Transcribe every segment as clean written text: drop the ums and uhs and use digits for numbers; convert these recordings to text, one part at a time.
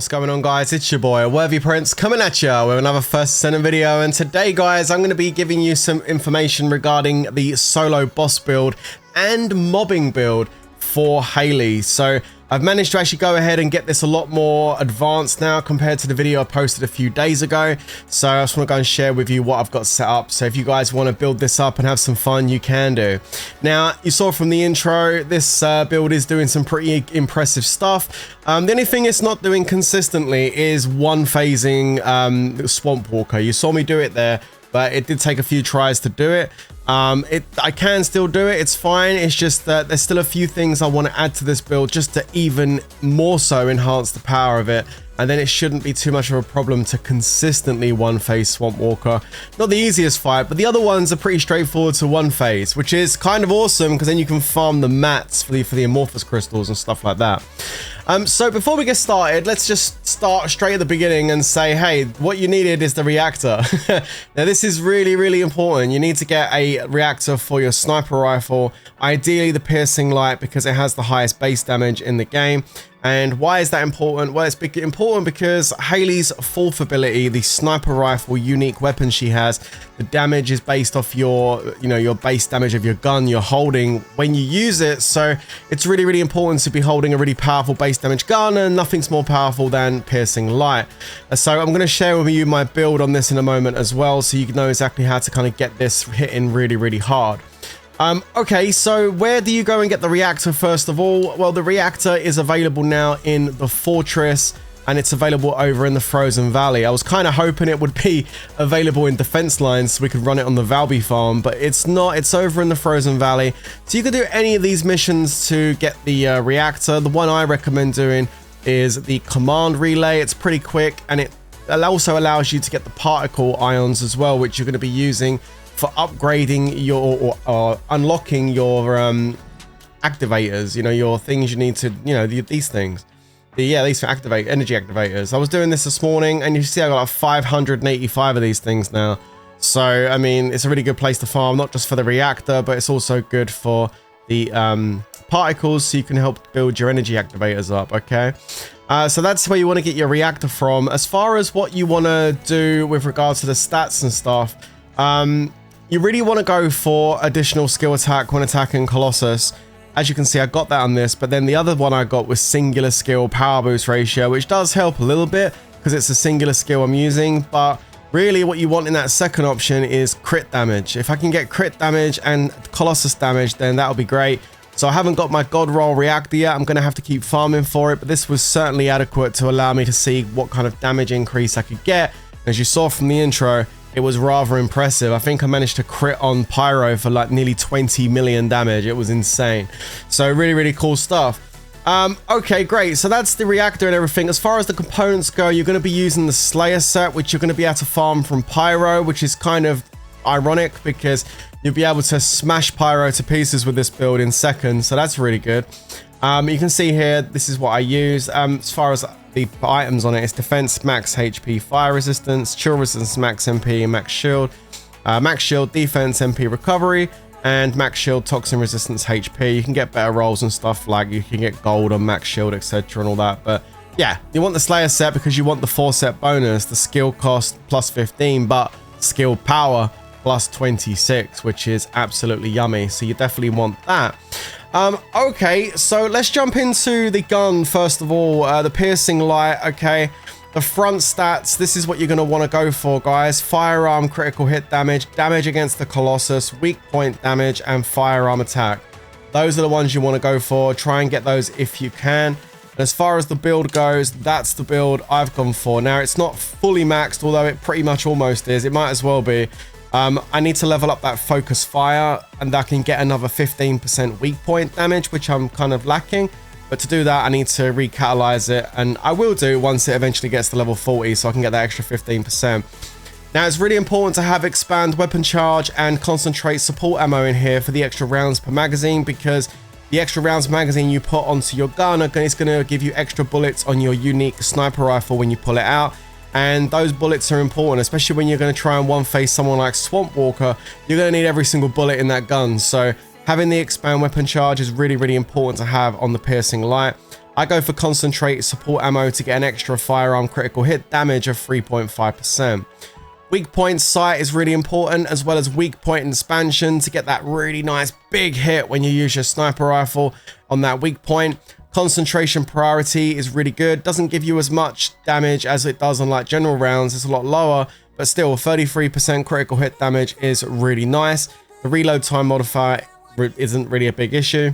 What's going on, guys? It's your boy Worthy Prince coming at you with another first Descendant video, and today guys I'm going to be giving you some information regarding the solo boss build and mobbing build for Hailey. So I've managed to actually go ahead and get this a lot more advanced now compared to the video I posted a few days ago. So I just want to go and share with you what I've got set up. So if you guys want to build this up and have some fun, you can do. Now, you saw from the intro, this build is doing some pretty impressive stuff. The only thing it's not doing consistently is one phasing Swamp Walker. You saw me do it there, but it did take a few tries to do it. I can still do it, it's fine. It's just that there's still a few things I want to add to this build just to even more so enhance the power of it, and then it shouldn't be too much of a problem to consistently one phase Swamp Walker. Not the easiest fight, but the other ones are pretty straightforward to one phase, which is kind of awesome because then you can farm the mats for the amorphous crystals and stuff like that. So before we get started, let's just start straight at the beginning and say, hey, what you needed is the reactor. Now this is really important. You need to get a reactor for your sniper rifle, ideally the piercing light, because it has the highest base damage in the game. And why is that important? Well, it's important because Hailey's fourth ability, the sniper rifle unique weapon she has, the damage is based off your, your base damage of your gun you're holding when you use it. So it's really important to be holding a really powerful base damage gun, and nothing's more powerful than piercing light. So I'm going to share with you my build on this in a moment as well, so you can know exactly how to kind of get this hitting really hard. Okay, so where do you go and get the reactor first of all? Well, the reactor is available now in the fortress, and it's available over in the Frozen Valley. I was kind of hoping it would be available in defense lines so we could run it on the Valby farm, but it's not. It's over in the Frozen Valley. So you can do any of these missions to get the reactor. The one I recommend doing is the command relay. It's pretty quick, and it also allows you to get the particle ions as well, which you're going to be using for upgrading your or unlocking your activators, your things you need to, these things. These for energy activators. I was doing this morning, and you see I got like 585 of these things now. So I mean, it's a really good place to farm, not just for the reactor, but it's also good for the particles, so you can help build your energy activators up. Okay, so that's where you want to get your reactor from. As far as what you want to do with regards to the stats and stuff, you really want to go for additional skill attack when attacking Colossus. As you can see, I got that on this, but then the other one I got was singular skill power boost ratio, which does help a little bit because it's a singular skill I'm using. But really what you want in that second option is crit damage. If I can get crit damage and Colossus damage, then that'll be great. So I haven't got my God Roll Reactor yet. I'm going to have to keep farming for it, but this was certainly adequate to allow me to see what kind of damage increase I could get. As you saw from the intro, it was rather impressive. I think I managed to crit on Pyro for like nearly 20 million damage. It was insane. So really cool stuff. Okay, great. So that's the reactor and everything. As far as the components go, you're going to be using the Slayer set, which you're going to be able to farm from Pyro, which is kind of ironic because you'll be able to smash Pyro to pieces with this build in seconds. So that's really good. You can see here, this is what I use. As far as the items on it, it's defense, max HP, fire resistance, chill resistance, max MP, max shield, defense, MP recovery, and max shield, toxin resistance, HP. You can get better rolls and stuff, like you can get gold on max shield, etc. and all that. But yeah, you want the Slayer set because you want the 4-set bonus, the skill cost plus 15, but skill power plus 26, which is absolutely yummy. So you definitely want that. Okay, so let's jump into the gun first of all. The piercing light. Okay, the front stats, this is what you're going to want to go for, guys. Firearm critical hit damage, damage against the Colossus, weak point damage, and firearm attack. Those are the ones you want to go for. Try and get those if you can. And as far as the build goes, that's the build I've gone for. Now, it's not fully maxed, although it pretty much almost is. It might as well be. I need to level up that focus fire, and I can get another 15% weak point damage, which I'm kind of lacking. But to do that, I need to recatalyze it, and I will do once it eventually gets to level 40, so I can get that extra 15%. Now, it's really important to have expand weapon charge and concentrate support ammo in here for the extra rounds per magazine, because the extra rounds magazine you put onto your gun is going to give you extra bullets on your unique sniper rifle when you pull it out. And those bullets are important, especially when you're going to try and one-face someone like Swamp Walker. You're going to need every single bullet in that gun. So having the expand weapon charge is really important to have on the piercing light. I go for concentrate support ammo to get an extra firearm critical hit damage of 3.5%. Weak point sight is really important, as well as weak point expansion to get that really nice big hit when you use your sniper rifle on that weak point. Concentration priority is really good. Doesn't give you as much damage as it does on like general rounds. It's a lot lower, but still 33% critical hit damage is really nice. The reload time modifier isn't really a big issue.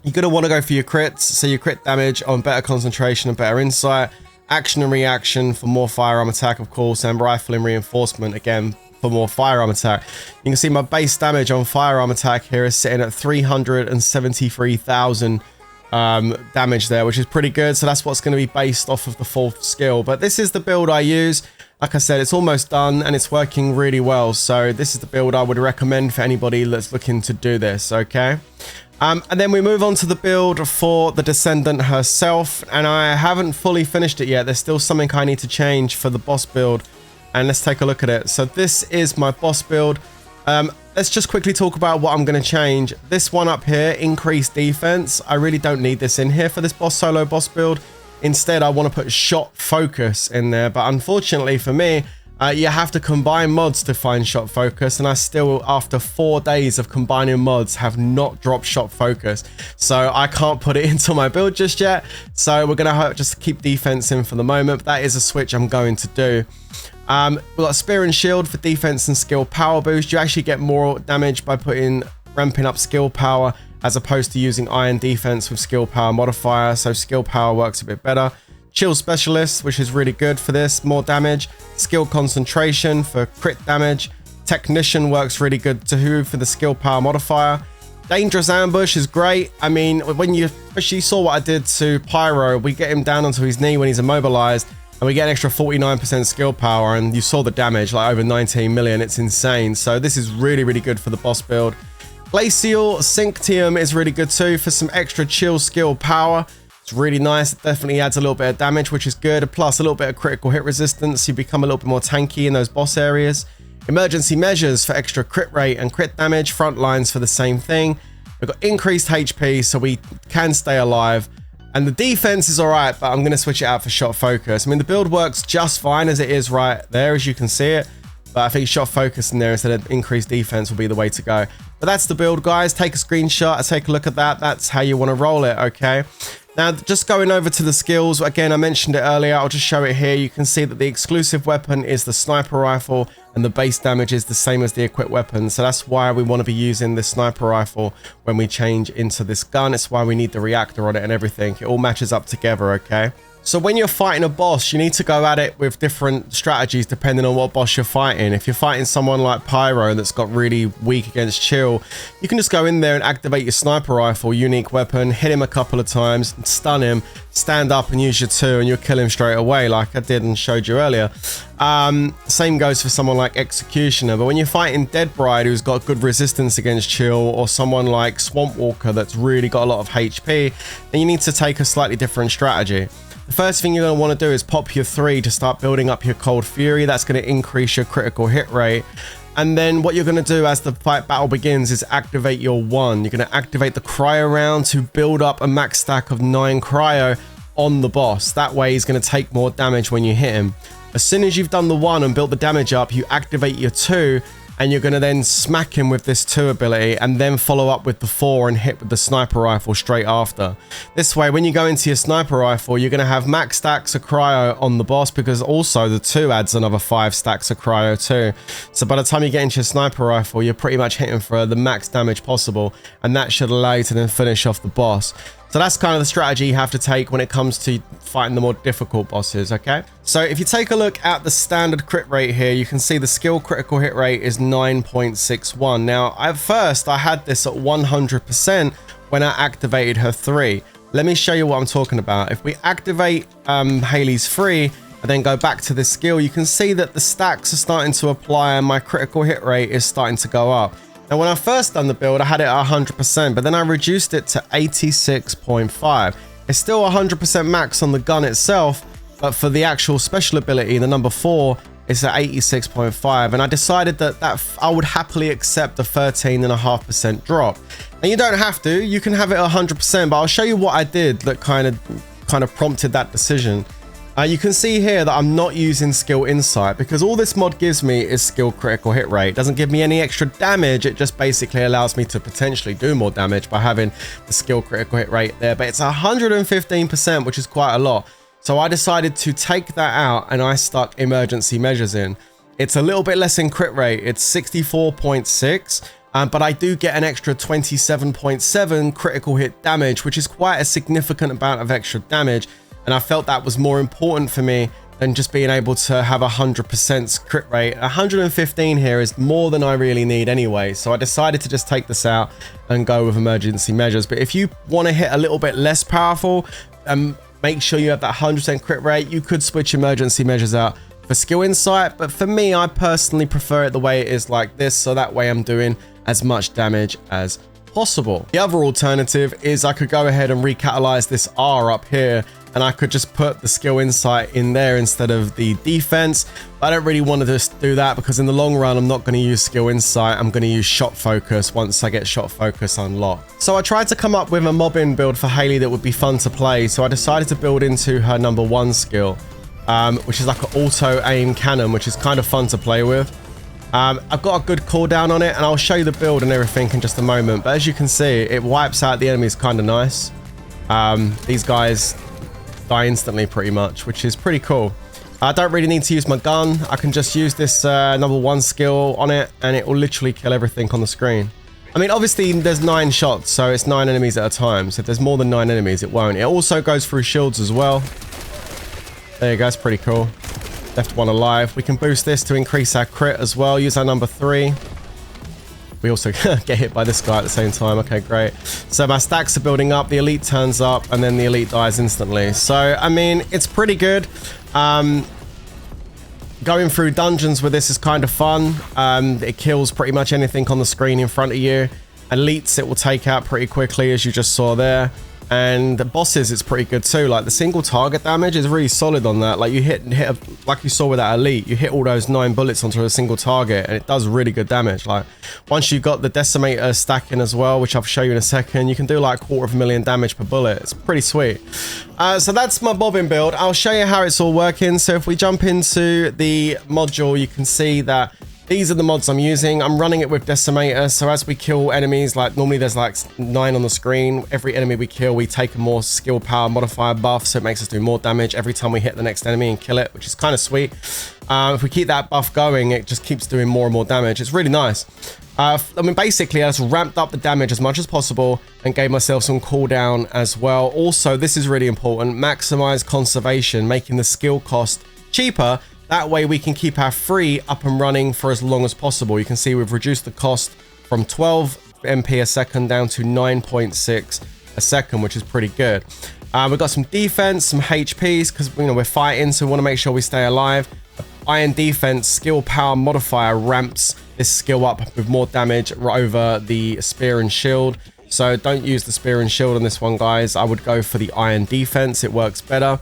You're going to want to go for your crits, so your crit damage on better concentration and better insight. Action and reaction for more firearm attack, of course, and rifle and reinforcement, again, for more firearm attack. You can see my base damage on firearm attack here is sitting at 373,000 damage there, which is pretty good. So that's what's going to be based off of the 4th skill. But this is the build I use. Like I said, it's almost done and it's working really well. So this is the build I would recommend for anybody that's looking to do this, okay? And then we move on to the build for the Descendant herself, and I haven't fully finished it yet. There's still something I need to change for the boss build, and let's take a look at it. So this is my boss build. Let's just quickly talk about what I'm going to change. This one up here, increased defense. I really don't need this in here for this solo boss build. Instead, I want to put shot focus in there, but unfortunately for me, you have to combine mods to find shot focus, and I still, after 4 days of combining mods, have not dropped shot focus. So I can't put it into my build just yet. So we're going to just keep defense in for the moment. But that is a switch I'm going to do. We've got spear and shield for defense and skill power boost. You actually get more damage by ramping up skill power as opposed to using iron defense with skill power modifier. So skill power works a bit better. Chill specialist, which is really good for this, more damage. Skill concentration for crit damage. Technician works really good too for the skill power modifier. Dangerous ambush is great. I mean, when you especially saw what I did to Pyro, we get him down onto his knee when he's immobilized, and we get an extra 49% skill power, and you saw the damage, like over 19 million. It's insane. So this is really, really good for the boss build. Glacial Synctium is really good too for some extra chill skill power. It's really nice. It definitely adds a little bit of damage, which is good. Plus a little bit of critical hit resistance. You become a little bit more tanky in those boss areas. Emergency measures for extra crit rate and crit damage. Front lines for the same thing. We've got increased HP, so we can stay alive. And the defense is all right, but I'm going to switch it out for shot focus. I mean, the build works just fine as it is right there, as you can see it. But I think shot focus in there instead of increased defense will be the way to go. But that's the build, guys. Take a screenshot, take a look at that. That's how you want to roll it, okay? Now, just going over to the skills, again, I mentioned it earlier, I'll just show it here. You can see that the exclusive weapon is the sniper rifle, and the base damage is the same as the equipped weapon. So that's why we want to be using this sniper rifle when we change into this gun. It's why we need the reactor on it and everything. It all matches up together, okay? So when you're fighting a boss, you need to go at it with different strategies depending on what boss you're fighting. If you're fighting someone like Pyro that's got really weak against chill, you can just go in there and activate your sniper rifle, unique weapon, hit him a couple of times, stun him, stand up and use your 2, and you'll kill him straight away like I did and showed you earlier. Same goes for someone like Executioner. But when you're fighting Dead Bride, who's got good resistance against chill, or someone like Swamp Walker that's really got a lot of HP, then you need to take a slightly different strategy. The first thing you're going to want to do is pop your 3 to start building up your Cold Fury. That's going to increase your critical hit rate. And then what you're going to do as the battle begins is activate your 1. You're going to activate the cryo round to build up a max stack of 9 cryo on the boss. That way he's going to take more damage when you hit him. As soon as you've done the 1 and built the damage up, you activate your 2, and you're going to then smack him with this 2 ability, and then follow up with the 4 and hit with the sniper rifle straight after. This way, when you go into your sniper rifle, you're going to have max stacks of cryo on the boss, because also the 2 adds another 5 stacks of cryo too. So by the time you get into your sniper rifle, you're pretty much hitting for the max damage possible, and that should allow you to then finish off the boss. So that's kind of the strategy you have to take when it comes to fighting the more difficult bosses, okay? So if you take a look at the standard crit rate here, you can see the skill critical hit rate is 9.61. Now, at first, I had this at 100% when I activated her 3. Let me show you what I'm talking about. If we activate Hailey's 3 and then go back to this skill, you can see that the stacks are starting to apply and my critical hit rate is starting to go up. Now, when I first done the build, I had it at 100%, but then I reduced it to 86.5. It's still 100% max on the gun itself, but for the actual special ability, the number 4, it's at 86.5. And I decided that I would happily accept the 13.5% drop. And you don't have to, you can have it 100%, but I'll show you what I did that kind of kind of prompted that decision. You can see here that I'm not using skill insight because all this mod gives me is skill critical hit rate. It doesn't give me any extra damage. It just basically allows me to potentially do more damage by having the skill critical hit rate there. But it's 115%, which is quite a lot. So I decided to take that out and I stuck emergency measures in. It's a little bit less in crit rate. It's 64.6. But I do get an extra 27.7 critical hit damage, which is quite a significant amount of extra damage. And I felt that was more important for me than just being able to have 100% crit rate. 115 here is more than I really need anyway. So I decided to just take this out and go with emergency measures. But if you want to hit a little bit less powerful and make sure you have that 100% crit rate, you could switch emergency measures out for skill insight. But for me, I personally prefer it the way it is like this. So that way I'm doing as much damage as possible. The other alternative is I could go ahead and recatalyze this R up here, and I could just put the skill insight in there instead of the defense. But I don't really want to just do that because in the long run, I'm not going to use skill insight. I'm going to use shot focus once I get shot focus unlocked. So I tried to come up with a mobbing build for Hailey that would be fun to play. So I decided to build into her #1 skill, which is like an auto aim cannon, which is kind of fun to play with. I've got a good cooldown on it, and I'll show you the build and everything in just a moment. But as you can see, it wipes out the enemies kind of nice. These guys die instantly pretty much, which is pretty cool. I don't really need to use my gun. I can just use this #1 skill on it, and it will literally kill everything on the screen. I mean, obviously there's 9 shots, so it's 9 enemies at a time. So if there's more than 9 enemies, it won't. It also goes through shields as well. There you go, it's pretty cool. Left one alive. We can boost this to increase our crit as well. Use our #3. We also get hit by this guy at the same time. Okay, great. So my stacks are building up. The elite turns up, and then the elite dies instantly. So, I mean, it's pretty good. Going through dungeons with this is kind of fun. It kills pretty much anything on the screen in front of you. Elites, it will take out pretty quickly, as you just saw there. And the bosses, it's pretty good too. Like the single target damage is really solid on that. Like you hit like you saw with that elite, you hit all those 9 bullets onto a single target, and it does really good damage. Like once you've got the decimator stacking as well, which I'll show you in a second, you can do like 250,000 damage per bullet. It's pretty sweet. So that's my bobbin build. I'll show you how it's all working. So if we jump into the module, you can see that these are the mods I'm using. I'm running it with Decimator, so as we kill enemies, like normally there's like 9 on the screen. Every enemy we kill, we take a more skill power modifier buff, so it makes us do more damage every time we hit the next enemy and kill it, which is kind of sweet. If we keep that buff going, it just keeps doing more and more damage. It's really nice. I mean, basically, I just ramped up the damage as much as possible and gave myself some cooldown as well. Also, this is really important, maximize conservation, making the skill cost cheaper. That way we can keep our free up and running for as long as possible. You can see we've reduced the cost from 12 MP a second down to 9.6 a second, which is pretty good. We've got some defense, some HPs, because we're fighting, so we want to make sure we stay alive. Iron defense skill power modifier ramps this skill up with more damage over the spear and shield. So don't use the spear and shield on this one, guys. I would go for the iron defense. It works better.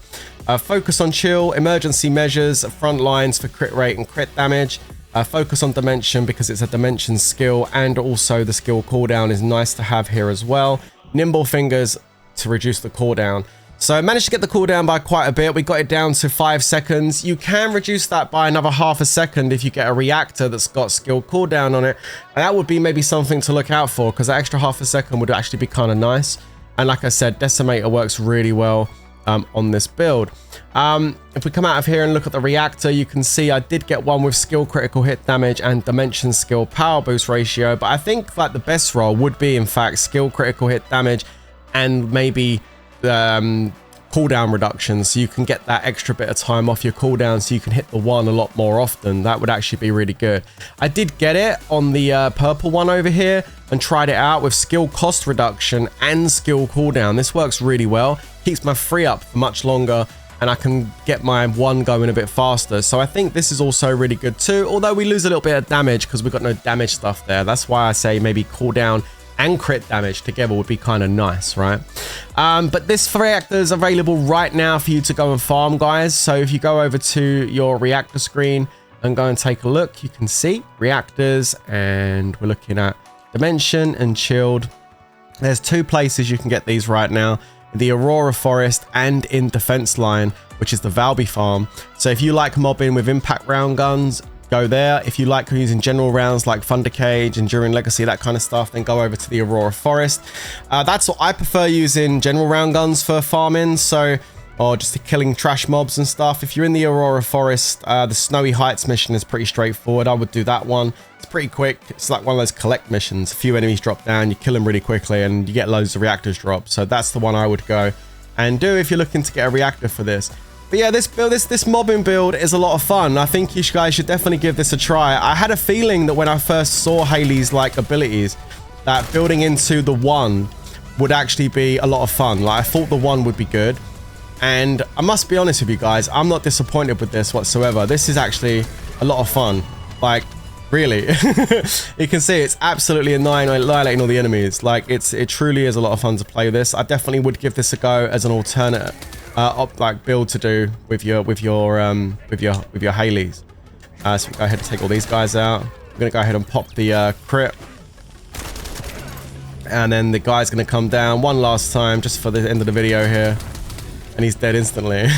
Focus on chill, emergency measures, front lines for crit rate and crit damage. Focus on dimension because it's a dimension skill, and also the skill cooldown is nice to have here as well. Nimble fingers to reduce the cooldown. So I managed to get the cooldown by quite a bit. We got it down to 5 seconds. You can reduce that by another half a second if you get a reactor that's got skill cooldown on it. And that would be maybe something to look out for, because that extra half a second would actually be kind of nice. And like I said, Decimator works really well on this build. If we come out of here and look at the reactor, you can see I did get one with skill critical hit damage and dimension skill power boost ratio. But I think like the best roll would be, in fact, skill critical hit damage and maybe cooldown reduction, so you can get that extra bit of time off your cooldown, so you can hit the 1 a lot more often. That would actually be really good. I did get it on the purple one over here and tried it out with skill cost reduction and skill cooldown. This works really well, keeps my free up for much longer, and I can get my 1 going a bit faster. So I think this is also really good too, although we lose a little bit of damage because we've got no damage stuff there. That's why I say maybe cooldown and crit damage together would be kind of nice, right? But this reactor is available right now for you to go and farm, guys. So if you go over to your reactor screen and go and take a look, you can see reactors, and we're looking at dimension and chilled. There's 2 places you can get these right now. the Aurora Forest, and in Defense Line, which is the Valby farm. So if you like mobbing with impact round guns, go there. If you like using general rounds like Thunder Cage, Enduring Legacy, that kind of stuff, then go over to the Aurora Forest. That's what I prefer, using general round guns for farming, or just killing trash mobs and stuff. If you're in the Aurora Forest, the Snowy Heights mission is pretty straightforward. I would do that one. It's pretty quick. It's like one of those collect missions. A few enemies drop down, you kill them really quickly, and you get loads of reactors drop. So that's the one I would go and do if you're looking to get a reactor for this. But yeah, this mobbing build is a lot of fun. I think you guys should definitely give this a try. I had a feeling that when I first saw Hailey's like abilities, that building into the 1 would actually be a lot of fun. Like, I thought the 1 would be good. And I must be honest with you guys, I'm not disappointed with this whatsoever. This is actually a lot of fun. Like, really. You can see it's absolutely annihilating all the enemies. Like, it truly is a lot of fun to play this. I definitely would give this a go as an alternate like build to do with your Haileys. So we go ahead and take all these guys out. We're gonna go ahead and pop the crit. And then the guy's gonna come down one last time just for the end of the video here. And he's dead instantly.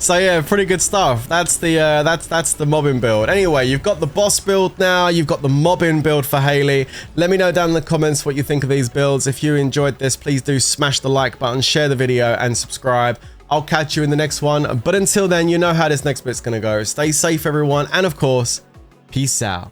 So yeah, pretty good stuff. That's the mobbing build. Anyway, you've got the boss build now. You've got the mobbing build for Hailey. Let me know down in the comments what you think of these builds. If you enjoyed this, please do smash the like button, share the video, and subscribe. I'll catch you in the next one. But until then, you know how this next bit's gonna go. Stay safe, everyone, and of course, peace out.